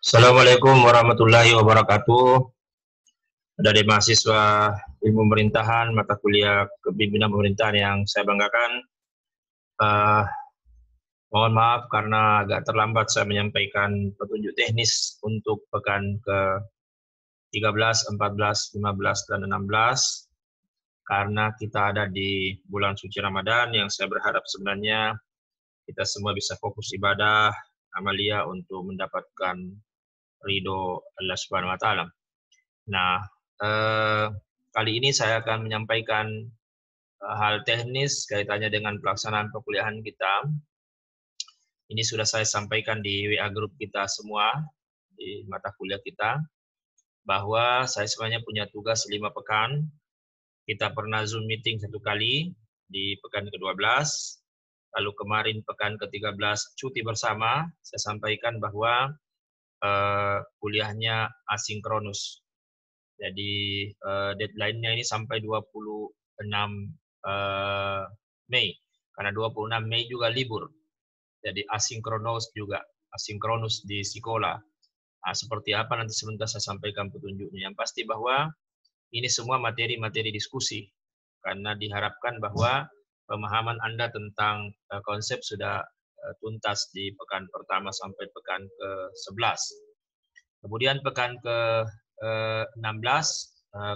Assalamualaikum warahmatullahi wabarakatuh. Dari mahasiswa ilmu pemerintahan, mata kuliah kepemimpinan pemerintahan yang saya banggakan. Eh, Mohon maaf karena agak terlambat saya menyampaikan petunjuk teknis untuk pekan ke-13, 14, 15, dan 16. Karena kita ada di bulan suci Ramadan yang saya berharap sebenarnya kita semua bisa fokus ibadah, amalia untuk mendapatkan ridho Allah Subhanahu wa Ta'ala. Nah, kali ini saya akan menyampaikan hal teknis kaitannya dengan pelaksanaan perkuliahan kita. Ini sudah saya sampaikan di WA grup kita semua, di mata kuliah kita, bahwa saya sebenarnya punya tugas 5 pekan. Kita pernah Zoom meeting 1 kali di pekan ke-12, lalu kemarin pekan ke-13 cuti bersama, saya sampaikan bahwa kuliahnya asinkronus. Jadi deadline-nya ini sampai 26 Mei, karena 26 Mei juga libur. Jadi asinkronus juga, asinkronus di sekolah. Nah, seperti apa nanti sebentar saya sampaikan petunjuknya. Yang pasti bahwa ini semua materi-materi diskusi, karena diharapkan bahwa pemahaman Anda tentang konsep sudah tuntas di pekan pertama sampai pekan ke-11. Kemudian pekan ke-16,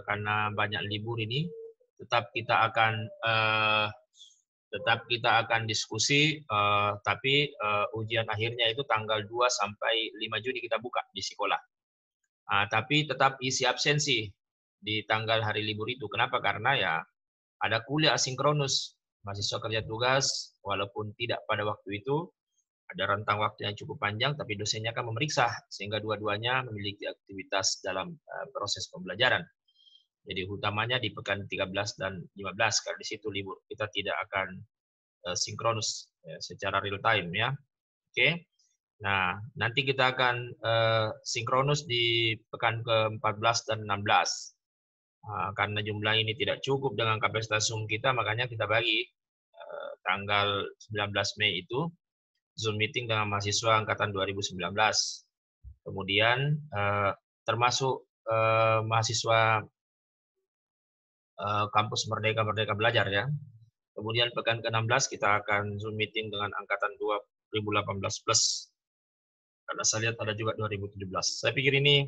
karena banyak libur ini, tetap kita akan diskusi, tapi ujian akhirnya itu tanggal 2 sampai 5 Juni kita buka di sekolah. Tapi tetap isi absensi di tanggal hari libur itu. Kenapa? Karena ya ada kuliah asinkronus, mahasiswa kerja tugas, walaupun tidak pada waktu itu, ada rentang waktu yang cukup panjang, tapi dosennya akan memeriksa, sehingga dua-duanya memiliki aktivitas dalam proses pembelajaran. Jadi utamanya di pekan 13 dan 15, karena di situ libur. Kita tidak akan sinkronus secara real time ya. Oke. Nah, nanti kita akan sinkronus di pekan ke-14 dan 16. Karena jumlah ini tidak cukup dengan kapasitas Zoom kita, makanya kita bagi tanggal 19 Mei itu Zoom meeting dengan mahasiswa angkatan 2019. Kemudian termasuk mahasiswa kampus Merdeka Belajar ya. Kemudian pekan ke-16 kita akan Zoom meeting dengan angkatan 2018 plus. Karena saya lihat ada juga 2017. Saya pikir ini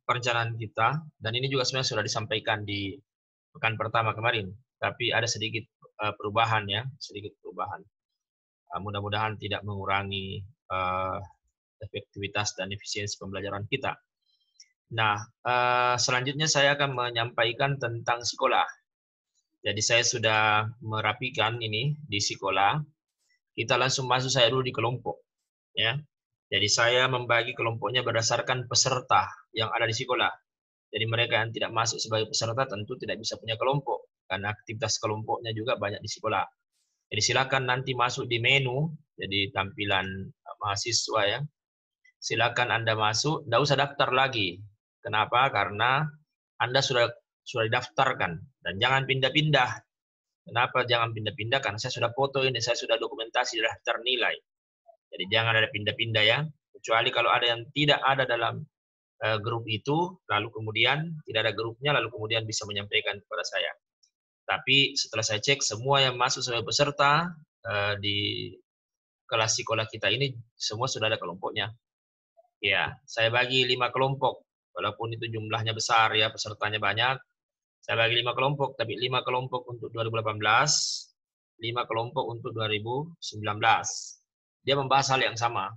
perencanaan kita, dan ini juga sebenarnya sudah disampaikan di pekan pertama kemarin, tapi ada sedikit perubahan ya, sedikit perubahan. Mudah-mudahan tidak mengurangi efektivitas dan efisiensi pembelajaran kita. Nah, selanjutnya saya akan menyampaikan tentang sekolah. Jadi saya sudah merapikan ini di sekolah. Kita langsung masuk saya dulu di kelompok. Ya. Jadi saya membagi kelompoknya berdasarkan peserta yang ada di sekolah. Jadi mereka yang tidak masuk sebagai peserta tentu tidak bisa punya kelompok, karena aktivitas kelompoknya juga banyak di sekolah. Jadi silakan nanti masuk di menu, jadi tampilan mahasiswa ya. Silakan Anda masuk, tidak usah daftar lagi. Kenapa? Karena Anda sudah didaftarkan, dan jangan pindah-pindah. Kenapa jangan pindah-pindah? Karena saya sudah foto ini, saya sudah dokumentasi daftar nilai. Jadi jangan ada pindah-pindah ya. Kecuali kalau ada yang tidak ada dalam grup itu, lalu kemudian tidak ada grupnya, lalu kemudian bisa menyampaikan kepada saya. Tapi setelah saya cek, semua yang masuk sebagai peserta di kelas sekolah kita ini, semua sudah ada kelompoknya. Ya, saya bagi 5 kelompok. Walaupun itu jumlahnya besar ya, pesertanya banyak. Saya bagi 5 kelompok, tapi 5 kelompok untuk 2018, 5 kelompok untuk 2019. Dia membahas hal yang sama.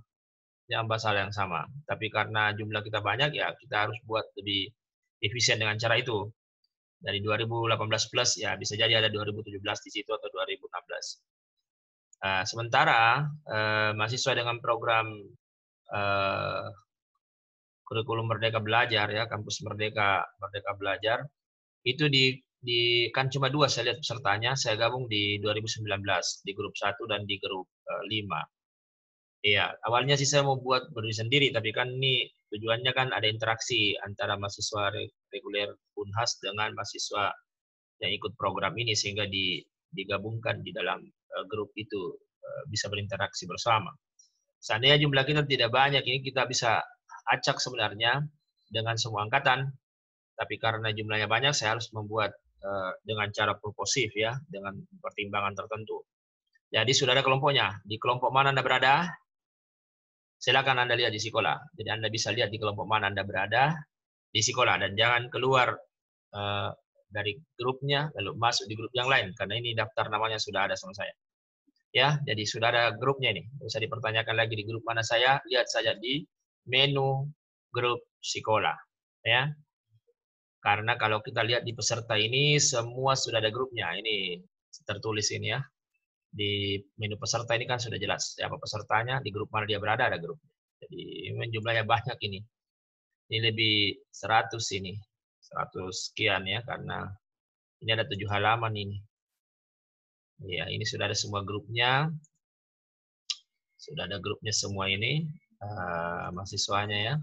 Tapi karena jumlah kita banyak, ya kita harus buat lebih efisien dengan cara itu. Dari 2018 plus, ya bisa jadi ada 2017 di situ atau 2016. Sementara mahasiswa dengan program kurikulum Merdeka Belajar ya, kampus Merdeka Belajar, itu kan cuma 2 saya lihat pesertanya, saya gabung di 2019 di grup 1 dan di grup 5. Iya, awalnya sih saya mau buat berdiri sendiri, tapi kan ini tujuannya kan ada interaksi antara mahasiswa reguler Unhas dengan mahasiswa yang ikut program ini, sehingga digabungkan di dalam grup itu bisa berinteraksi bersama. Seandainya jumlah kita tidak banyak, ini kita bisa acak sebenarnya dengan semua angkatan. Tapi karena jumlahnya banyak, saya harus membuat dengan cara purposif ya, dengan pertimbangan tertentu. Jadi sudah ada kelompoknya. Di kelompok mana Anda berada? Silakan Anda lihat di sekolah. Jadi Anda bisa lihat di kelompok mana Anda berada di sekolah, dan jangan keluar dari grupnya lalu masuk di grup yang lain, karena ini daftar namanya sudah ada sama saya. Ya, jadi sudah ada grupnya ini. Tidak usah dipertanyakan lagi di grup mana saya, lihat saja di menu grup sekolah. Ya. Karena kalau kita lihat di peserta ini semua sudah ada grupnya. Ini tertulis ini ya. Di menu peserta ini kan sudah jelas siapa pesertanya, di grup mana dia berada ada grup. Jadi jumlahnya banyak ini. Ini lebih 100 ini. 100 sekian ya, karena ini ada 7 halaman ini. Ya, ini sudah ada semua grupnya. Sudah ada grupnya semua ini mahasiswanya ya.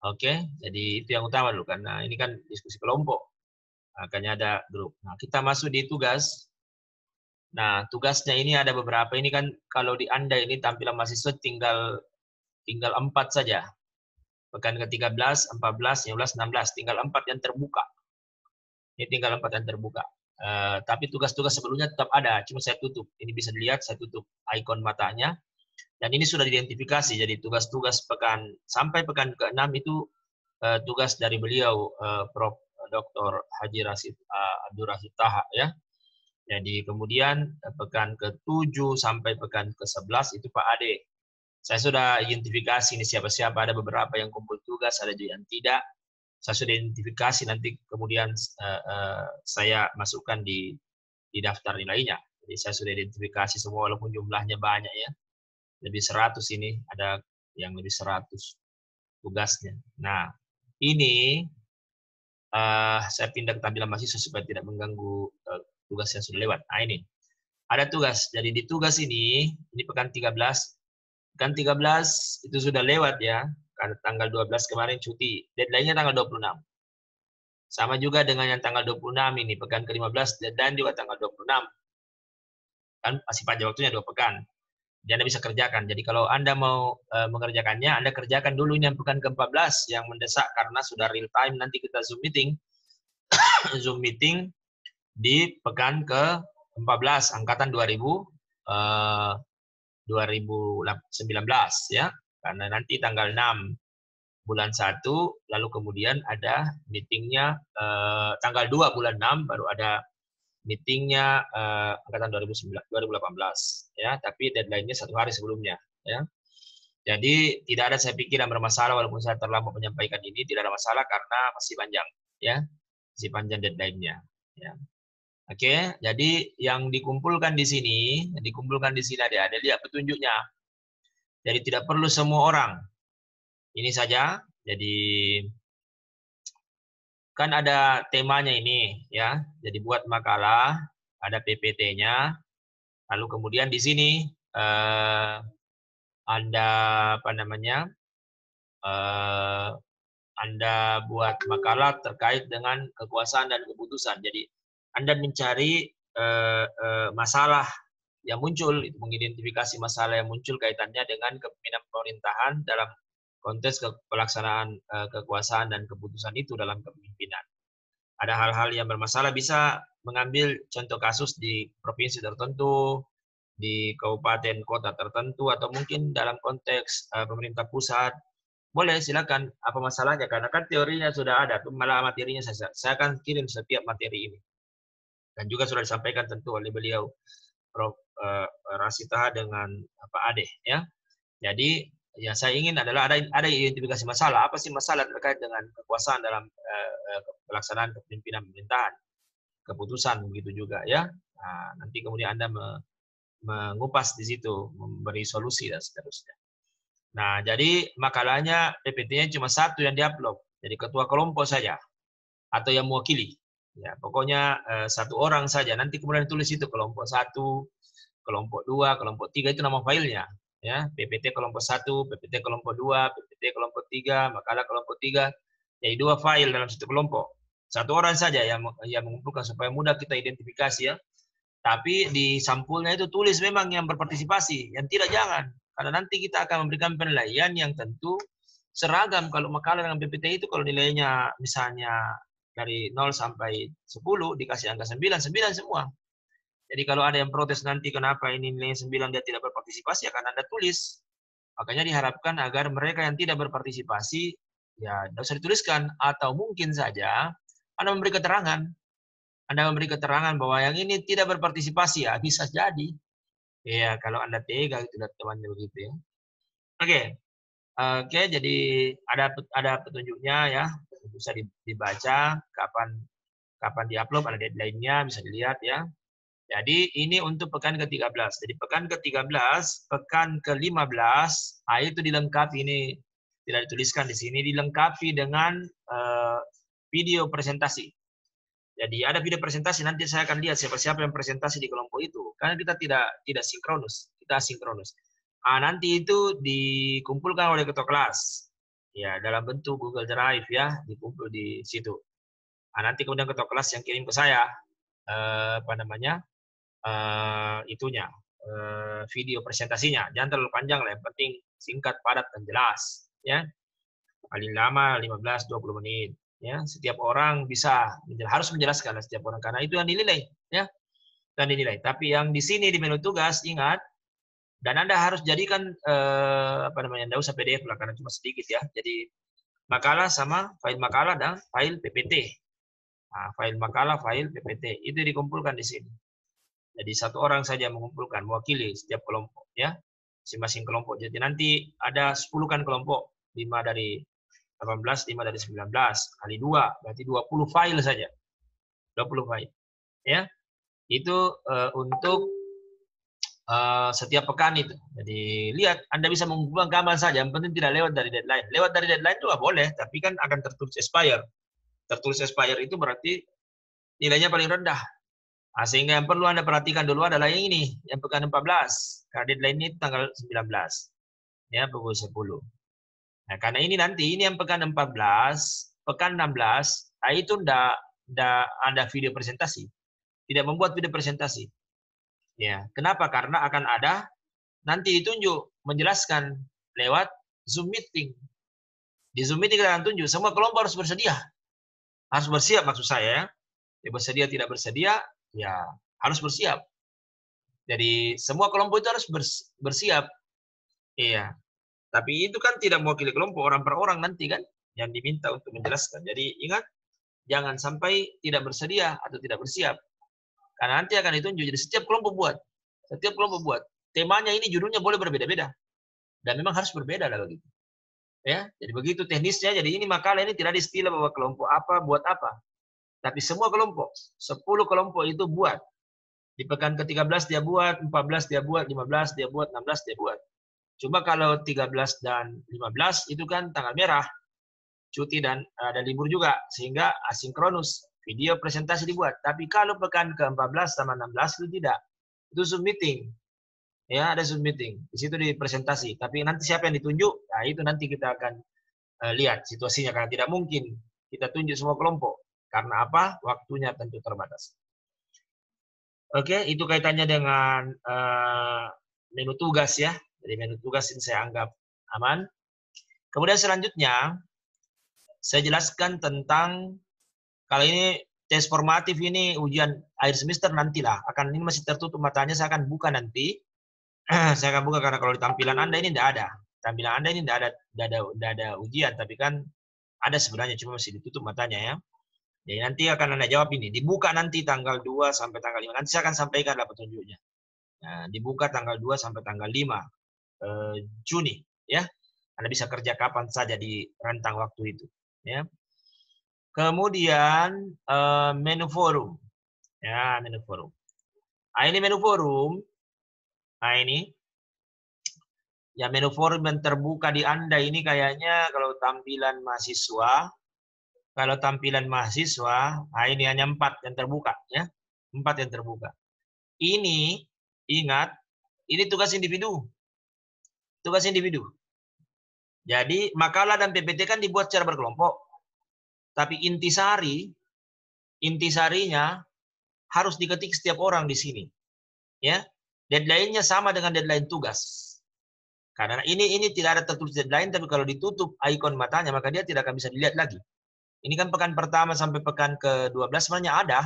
Oke, jadi itu yang utama dulu, karena ini kan diskusi kelompok. Makanya ada grup. Nah, kita masuk di tugas. Nah, tugasnya ini ada beberapa. Ini kan kalau di Anda ini tampilan mahasiswa tinggal 4 saja. Pekan ke-13, 14, 15, 16. Tinggal 4 yang terbuka. Ini tinggal 4 yang terbuka. Tapi tugas-tugas sebelumnya tetap ada. Cuma saya tutup. Ini bisa dilihat, saya tutup ikon matanya. Dan ini sudah diidentifikasi. Jadi tugas-tugas pekan sampai pekan ke-6 itu tugas dari beliau, Prof. Dr. Haji Abdul Rashid Taha ya. Jadi kemudian pekan ke-7 sampai pekan ke-11 itu Pak Ade. Saya sudah identifikasi ini siapa-siapa, ada beberapa yang kumpul tugas, ada juga yang tidak. Saya sudah identifikasi, nanti kemudian saya masukkan di daftar nilainya. Jadi saya sudah identifikasi semua walaupun jumlahnya banyak ya. Lebih 100 ini, ada yang lebih 100 tugasnya. Nah, ini saya pindah ke tampilan mahasiswa supaya tidak mengganggu tugas yang sudah lewat. Nah, ini. Ada tugas. Jadi di tugas ini pekan 13. Pekan 13 itu sudah lewat ya. Karena tanggal 12 kemarin cuti. Deadline-nya tanggal 26. Sama juga dengan yang tanggal 26 ini. Pekan ke-15 deadline juga tanggal 26. Kan masih panjang waktunya 2 pekan. Jadi Anda bisa kerjakan. Jadi kalau Anda mau mengerjakannya, Anda kerjakan dulu yang pekan ke-14 yang mendesak karena sudah real time. Nanti kita Zoom meeting. Zoom meeting di pekan ke-14 angkatan 2019 ya. Karena nanti tanggal 6 bulan 1 lalu kemudian ada meetingnya tanggal 2 bulan 6 baru ada meetingnya angkatan 2018 ya, tapi deadline-nya 1 hari sebelumnya ya. Jadi tidak ada, saya pikir yang bermasalah walaupun saya terlambat menyampaikan ini, tidak ada masalah karena masih panjang ya. Masih panjang deadline-nya ya. Oke, jadi yang dikumpulkan di sini, ada lihat petunjuknya. Jadi tidak perlu semua orang. Ini saja. Jadi kan ada temanya ini ya. Jadi buat makalah, ada PPT-nya. Lalu kemudian di sini Anda Anda buat makalah terkait dengan kekuasaan dan keputusan. Jadi Anda mencari masalah yang muncul, itu mengidentifikasi masalah yang muncul kaitannya dengan kepemimpinan pemerintahan dalam konteks pelaksanaan kekuasaan dan keputusan itu dalam kepemimpinan. Ada hal-hal yang bermasalah, bisa mengambil contoh kasus di provinsi tertentu, di kabupaten kota tertentu, atau mungkin dalam konteks pemerintah pusat. Boleh, silakan. Apa masalahnya? Karena kan teorinya sudah ada, malah materinya saya akan kirim setiap materi ini. Dan juga sudah disampaikan tentu oleh beliau, Prof. Rashid Taha dengan Pak Ade ya. Jadi yang saya ingin adalah ada identifikasi masalah. Apa sih masalah terkait dengan kekuasaan dalam pelaksanaan kepemimpinan pemerintahan, keputusan begitu juga ya. Nah, nanti kemudian Anda mengupas di situ, memberi solusi dan seterusnya. Nah, jadi makalahnya PPT-nya cuma 1 yang diupload. Jadi ketua kelompok saja atau yang mewakili. Ya, pokoknya 1 orang saja. Nanti kemudian tulis itu kelompok 1, kelompok 2, kelompok 3 itu nama filenya. Ya, PPT kelompok 1, PPT kelompok 2, PPT kelompok 3, makalah kelompok 3. Jadi 2 file dalam satu kelompok. 1 orang saja yang mengumpulkan supaya mudah kita identifikasi ya. Tapi di sampulnya itu tulis memang yang berpartisipasi, yang tidak jangan. Karena nanti kita akan memberikan penilaian yang tentu seragam. Kalau makalah dengan PPT itu kalau nilainya misalnya dari 0 sampai 10 dikasih angka 9, 9 semua. Jadi kalau ada yang protes nanti kenapa ini nilai 9 dia tidak berpartisipasi, akan Anda tulis. Makanya diharapkan agar mereka yang tidak berpartisipasi, ya tidak usah dituliskan. Atau mungkin saja Anda memberi keterangan. Anda memberi keterangan bahwa yang ini tidak berpartisipasi, ya bisa jadi. Ya kalau Anda tega itu temannya begitu ya. Oke, jadi ada petunjuknya ya, bisa dibaca kapan diupload, ada deadline-nya bisa dilihat ya. Jadi ini untuk pekan ke-13. Jadi pekan ke-13, pekan ke-15, itu dilengkapi, ini tidak dituliskan di sini, dilengkapi dengan video presentasi. Jadi ada video presentasi, nanti saya akan lihat siapa-siapa yang presentasi di kelompok itu. Karena kita tidak sinkronus, kita asinkronus. Nanti itu dikumpulkan oleh ketua kelas. Ya, dalam bentuk Google Drive ya, dikumpul di situ. Nanti kemudian ketua kelas yang kirim ke saya video presentasinya. Jangan terlalu panjang lah, yang penting singkat, padat dan jelas ya. Paling lama 15-20 menit ya. Setiap orang harus menjelaskan setiap orang karena itu yang dinilai ya. Dan dinilai. Tapi yang di sini di menu tugas ingat, dan Anda harus jadikan enggak usah PDF lah karena cuma sedikit ya. Jadi makalah sama file makalah dan file PPT. File makalah, file PPT itu dikumpulkan di sini. Jadi satu orang saja mengumpulkan, mewakili setiap kelompok ya, masing-masing kelompok. Jadi nanti ada 10 kan kelompok, 5 dari 18, 5 dari 19 kali 2 berarti 20 file saja. 20 file. Ya. Itu untuk setiap pekan itu. Jadi lihat, Anda bisa mengumpulkan kapan saja, yang penting tidak lewat dari deadline. Lewat dari deadline juga boleh, tapi kan akan tertulis expire. Tertulis expire itu berarti nilainya paling rendah. Sehingga yang perlu Anda perhatikan dulu adalah yang ini, yang pekan 14. Karena deadline ini tanggal 19. Ya, pukul 10. Nah, karena ini nanti, ini yang pekan 14, pekan 16, itu enggak ada video presentasi. Tidak membuat video presentasi. Ya, kenapa? Karena akan ada nanti ditunjuk menjelaskan lewat Zoom meeting. Di Zoom meeting kita akan tunjuk, semua kelompok harus bersedia. Harus bersiap maksud saya ya. Bersedia tidak bersedia, ya harus bersiap. Jadi semua kelompok itu harus bersiap. Iya. Tapi itu kan tidak mewakili kelompok, orang per orang nanti kan yang diminta untuk menjelaskan. Jadi ingat, jangan sampai tidak bersedia atau tidak bersiap. Karena nanti akan ditunjuk. Jadi setiap kelompok buat. Setiap kelompok buat. Temanya ini judulnya boleh berbeda-beda. Dan memang harus berbeda lah begitu. Ya, jadi begitu teknisnya. Jadi ini makalah ini tidak diistilah bahwa kelompok apa buat apa. Tapi semua kelompok, 10 kelompok itu buat. Di pekan ke-13 dia buat, 14 dia buat, 15 dia buat, 16 dia buat. Cuma kalau 13 dan 15 itu kan tanggal merah, cuti dan ada libur juga, sehingga asinkronus, video presentasi dibuat. Tapi kalau pekan ke-14 sama 16 itu tidak. Itu Zoom meeting. Ya, ada Zoom meeting. Di situ di presentasi. Tapi nanti siapa yang ditunjuk, nah itu nanti kita akan lihat situasinya. Karena tidak mungkin kita tunjuk semua kelompok. Karena apa? Waktunya tentu terbatas. Oke, itu kaitannya dengan menu tugas ya. Jadi menu tugas ini saya anggap aman. Kemudian selanjutnya, saya jelaskan tentang, kalau ini tes formatif ini ujian akhir semester nantilah. Ini masih tertutup matanya, saya akan buka nanti. Saya akan buka karena kalau di tampilan Anda ini tidak ada. Tampilan Anda ini tidak ada ujian, tapi kan ada sebenarnya, cuma masih ditutup matanya ya. Jadi nanti akan Anda jawab ini. Dibuka nanti tanggal 2 sampai tanggal 5. Nanti saya akan sampaikan lah petunjuknya. Nah, dibuka tanggal 2 sampai tanggal 5 Juni. Ya. Anda bisa kerja kapan saja di rentang waktu itu. Ya. Kemudian menu forum. Ya, menu forum. Ini menu forum. Ini. Ya, menu forum yang terbuka di Anda ini kayaknya kalau tampilan mahasiswa. Kalau tampilan mahasiswa, ini hanya 4 yang terbuka. Ya, 4 yang terbuka. Ini, ingat, ini tugas individu. Tugas individu. Jadi, makalah dan PPT kan dibuat secara berkelompok. Tapi intisarinya harus diketik setiap orang di sini. Ya, deadline-nya sama dengan deadline tugas. Karena ini tidak ada tertulis deadline, tapi kalau ditutup ikon matanya, maka dia tidak akan bisa dilihat lagi. Ini kan pekan pertama sampai pekan ke-12 sebenarnya ada,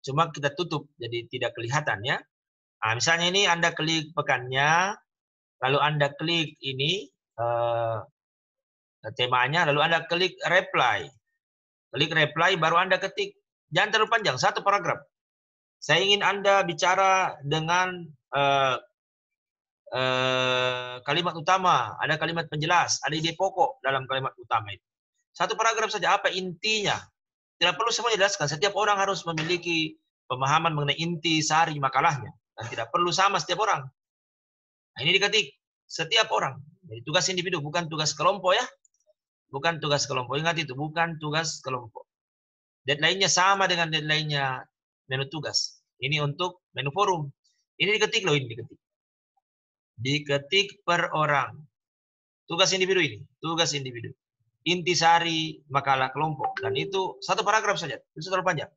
cuma kita tutup, jadi tidak kelihatan ya. Nah, misalnya ini Anda klik pekannya, lalu Anda klik ini, temanya, lalu Anda klik reply. Klik reply, baru Anda ketik. Jangan terlalu panjang, satu paragraf. Saya ingin Anda bicara dengan kalimat utama, ada kalimat penjelas, ada ide pokok dalam kalimat utama itu. Satu paragraf saja, apa intinya? Tidak perlu semua dijelaskan, setiap orang harus memiliki pemahaman mengenai inti sari makalahnya. Dan tidak perlu sama setiap orang. Nah, ini diketik, setiap orang. Jadi tugas individu, bukan tugas kelompok ya. Bukan tugas kelompok, ingat itu, bukan tugas kelompok. Deadline-nya sama dengan deadline-nya menu tugas. Ini untuk menu forum. Ini diketik loh, ini diketik. Diketik per orang. Tugas individu ini, tugas individu. Intisari makalah kelompok. Dan itu satu paragraf saja, itu terlalu panjang.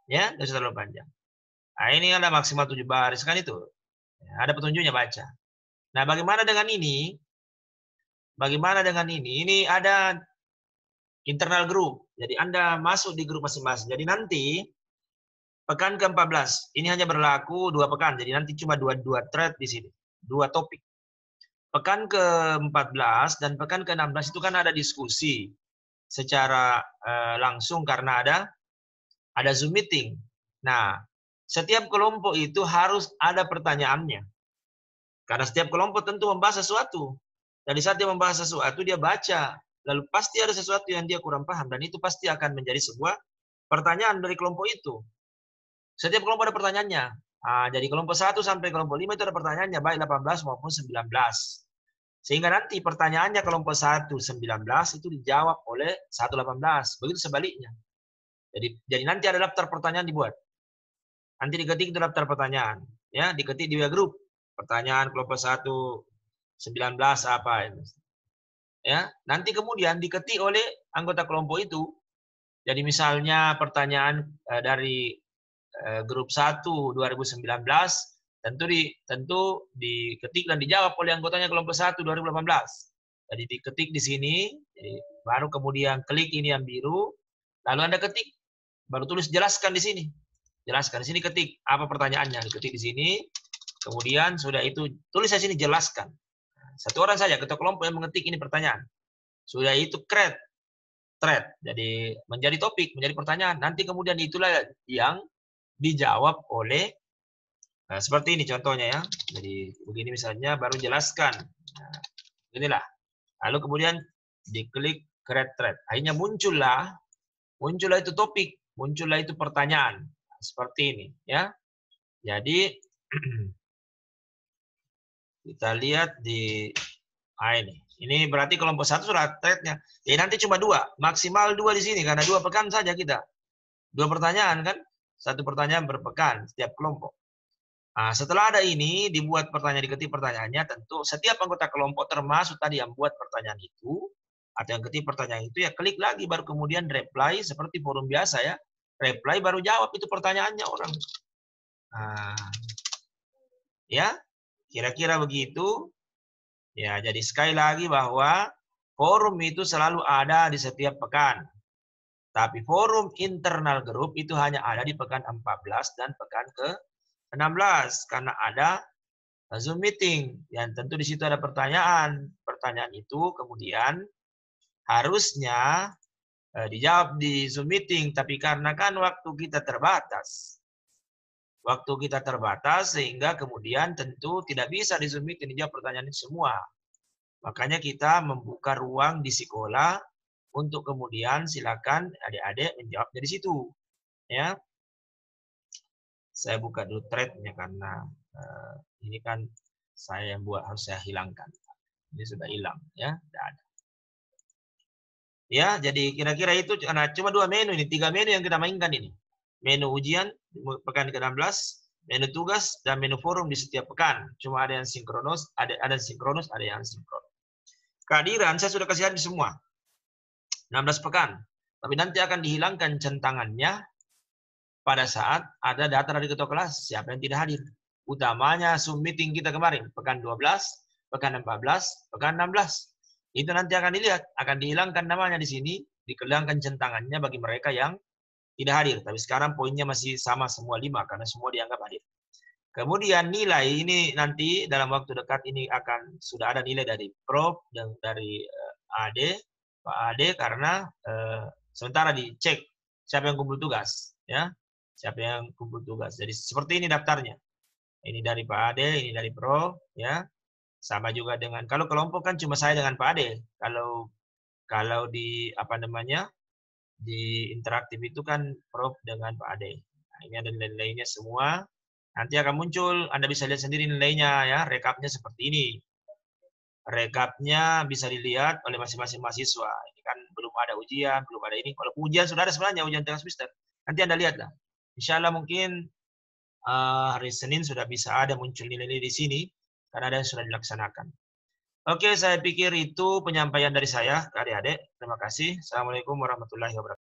Ya, itu terlalu panjang. Nah, ini ada maksimal 7 baris kan itu. Ya, ada petunjuknya, baca. Nah, bagaimana dengan ini? Bagaimana dengan ini? Ini ada internal group. Jadi Anda masuk di grup masing-masing. Jadi nanti pekan ke-14 ini hanya berlaku 2 pekan. Jadi nanti cuma dua thread di sini, 2 topik. Pekan ke-14 dan pekan ke-16 itu kan ada diskusi secara langsung karena ada Zoom meeting. Nah, setiap kelompok itu harus ada pertanyaannya. Karena setiap kelompok tentu membahas sesuatu. Jadi saat dia membahas sesuatu, dia baca. Lalu pasti ada sesuatu yang dia kurang paham. Dan itu pasti akan menjadi sebuah pertanyaan dari kelompok itu. Setiap kelompok ada pertanyaannya. Jadi kelompok 1 sampai kelompok 5 itu ada pertanyaannya, baik 18 maupun 19. Sehingga nanti pertanyaannya kelompok 1, 19 itu dijawab oleh 1, 18. Begitu sebaliknya. Jadi nanti ada daftar pertanyaan dibuat. Nanti diketik itu daftar pertanyaan. Ya, diketik di grup. Pertanyaan kelompok 1, 19 apa. Ya, nanti kemudian diketik oleh anggota kelompok itu. Jadi misalnya pertanyaan dari grup 1 2019 tentu diketik dan dijawab oleh anggotanya kelompok 1 2018. Jadi diketik di sini, jadi baru kemudian klik ini yang biru, lalu Anda ketik, baru tulis jelaskan di sini. Jelaskan di sini, ketik apa pertanyaannya, diketik di sini. Kemudian sudah itu tulis di sini jelaskan. Satu orang saja ketua kelompok yang mengetik ini pertanyaan. Sudah itu create thread. Jadi menjadi topik, menjadi pertanyaan. Nanti kemudian itulah yang dijawab oleh seperti ini contohnya ya. Jadi begini misalnya baru jelaskan. Nah, inilah. Lalu kemudian diklik create thread. Akhirnya muncullah itu topik, muncullah itu pertanyaan. Seperti ini ya. Jadi kita lihat di ini. Ini berarti kelompok 1 sudah thread-nya. Jadi nanti cuma 2, maksimal 2 di sini karena 2 pekan saja kita. 2 pertanyaan kan? 1 pertanyaan berpekan setiap kelompok. Nah, setelah ada ini dibuat pertanyaan, diketik pertanyaannya, tentu setiap anggota kelompok termasuk tadi yang buat pertanyaan itu atau yang ketik pertanyaan itu ya klik lagi baru kemudian reply seperti forum biasa ya. Reply baru jawab itu pertanyaannya orang. Nah, ya, kira-kira begitu. Ya, jadi sekali lagi bahwa forum itu selalu ada di setiap pekan. Tapi forum internal group itu hanya ada di pekan 14 dan pekan ke-16 karena ada Zoom meeting. Yang tentu di situ ada pertanyaan. Pertanyaan itu kemudian harusnya dijawab di Zoom meeting, tapi karena kan waktu kita terbatas. Waktu kita terbatas sehingga kemudian tentu tidak bisa di Zoom meeting dijawab pertanyaan itu semua. Makanya kita membuka ruang di sekolah untuk kemudian silakan adik-adik menjawab dari situ. Ya. Saya buka dulu thread-nya karena ini kan saya yang buat, harus saya hilangkan. Ini sudah hilang ya, tidak ada. Ya, jadi kira-kira itu karena cuma 2 menu ini, 3 menu yang kita mainkan ini. Menu ujian pekan ke-16, menu tugas dan menu forum di setiap pekan. Cuma ada yang sinkronus, ada yang sinkronus, ada yang sinkron. Kehadiran saya sudah kasih habis semua. 16 pekan. Tapi nanti akan dihilangkan centangannya pada saat ada data dari ketua kelas siapa yang tidak hadir. Utamanya Zoom meeting kita kemarin pekan 12 pekan 14, pekan 16. Itu nanti akan dilihat, akan dihilangkan namanya di sini, dihilangkan centangannya bagi mereka yang tidak hadir. Tapi sekarang poinnya masih sama semua 5 karena semua dianggap hadir. Kemudian nilai ini nanti dalam waktu dekat ini akan sudah ada nilai dari Prof dan dari AD, Pak AD karena sementara dicek siapa yang kumpul tugas, ya, siapa yang kumpul tugas. Jadi seperti ini daftarnya. Ini dari Pak Ade, ini dari Prof, ya. Sama juga dengan kalau kelompok kan cuma saya dengan Pak Ade. Kalau di apa namanya di interaktif itu kan Prof dengan Pak Ade. Nah, ini ada nilai-nilainya semua. Nanti akan muncul, Anda bisa lihat sendiri nilainya ya, rekapnya seperti ini. Rekapnya bisa dilihat oleh masing-masing mahasiswa. Ini kan belum ada ujian, belum ada ini. Kalau ujian sudah ada sebenarnya, ujian tengah semester. Nanti Anda lihatlah. Insya Allah mungkin hari Senin sudah bisa ada muncul nilai-nilai di sini karena ada yang sudah dilaksanakan. Oke, saya pikir itu penyampaian dari saya ke adik-adik. Terima kasih. Assalamualaikum warahmatullahi wabarakatuh.